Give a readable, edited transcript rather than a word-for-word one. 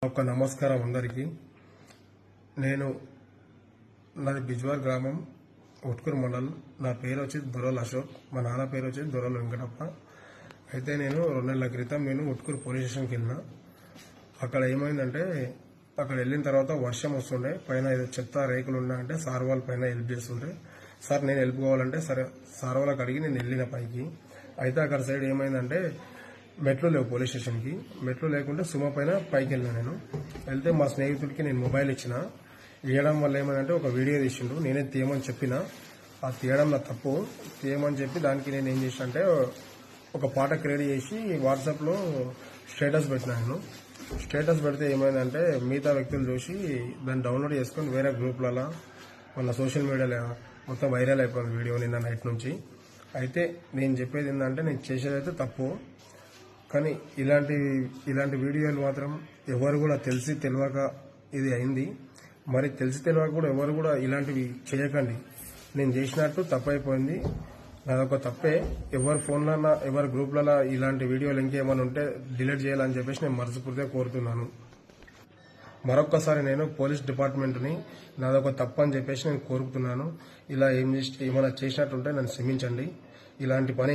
ఒక నమస్కారం అందరికీ. నేను నాది బిజ్వార్ గ్రామం, ఉట్కూరు మండలం. నా పేరు వచ్చి దొరల అశోక్, మా నాన్న పేరు వచ్చి దొరల వెంకటప్ప. అయితే నేను 2 నెలల క్రితం ఉట్కూరు పోలీస్ స్టేషన్కి వెళ్ళిన. అక్కడ ఏమైందంటే, అక్కడ వెళ్ళిన తర్వాత వర్షం వస్తుండే, పైన ఏదో చెత్త రేకులు ఉన్నాయంటే సార్ వాళ్ళ పైన హెల్ప్ చేస్తుండే. సార్ నేను హెల్ప్ కావాలంటే సరే సార్ వాళ్ళకి అడిగి నేను వెళ్ళిన పైకి. అయితే అక్కడ సైడ్ ఏమైందంటే మెట్లు లేవు పోలీస్ స్టేషన్కి. మెట్లు లేకుంటే సుమ పైన పైకి వెళ్ళినా. నేను వెళ్తే మా స్నేహితుడికి నేను మొబైల్ ఇవ్వడం వల్ల ఏమైందంటే ఒక వీడియో తీసిండు. నేనే తీయమని చెప్పిన, ఆ తీయడం నా తప్పు. తీయమని చెప్పి దానికి నేను ఏం చేసిన అంటే ఒక పాట క్రియేట్ చేసి వాట్సాప్లో స్టేటస్ పెట్టినా. నేను స్టేటస్ పెడితే ఏమైందంటే మిగతా వ్యక్తులు చూసి దాన్ని డౌన్లోడ్ చేసుకొని వేరే గ్రూప్లలో మన సోషల్ మీడియాలో మొత్తం వైరల్ అయిపోయింది వీడియో నిన్న నైట్ నుంచి. అయితే నేను చెప్పేది ఏంటంటే, నేను చేసేదైతే తప్పు, కానీ ఇలాంటి వీడియోలు మాత్రం ఎవరు కూడా తెలిసి తెలియక ఇది అయింది. మరి తెలిసి తెలియక కూడా ఎవరు కూడా ఇలాంటివి చేయకండి. నేను చేసినట్టు తప్పైపోయింది, నాదొక తప్పే. ఎవరి ఫోన్లన్నా ఎవరి గ్రూప్లలో ఇలాంటి వీడియోలు ఇంకేమైనా ఉంటే డిలీట్ చేయాలని చెప్పేసి నేను మనస్ఫూర్తిగా కోరుతున్నాను. మరొక్కసారి నేను పోలీస్ డిపార్ట్మెంట్ని నాదొక తప్పు అని చెప్పేసి నేను కోరుతున్నాను. ఇలా ఏమైనా చేసినట్టుంటే నన్ను క్షమించండి. ఇలాంటి పని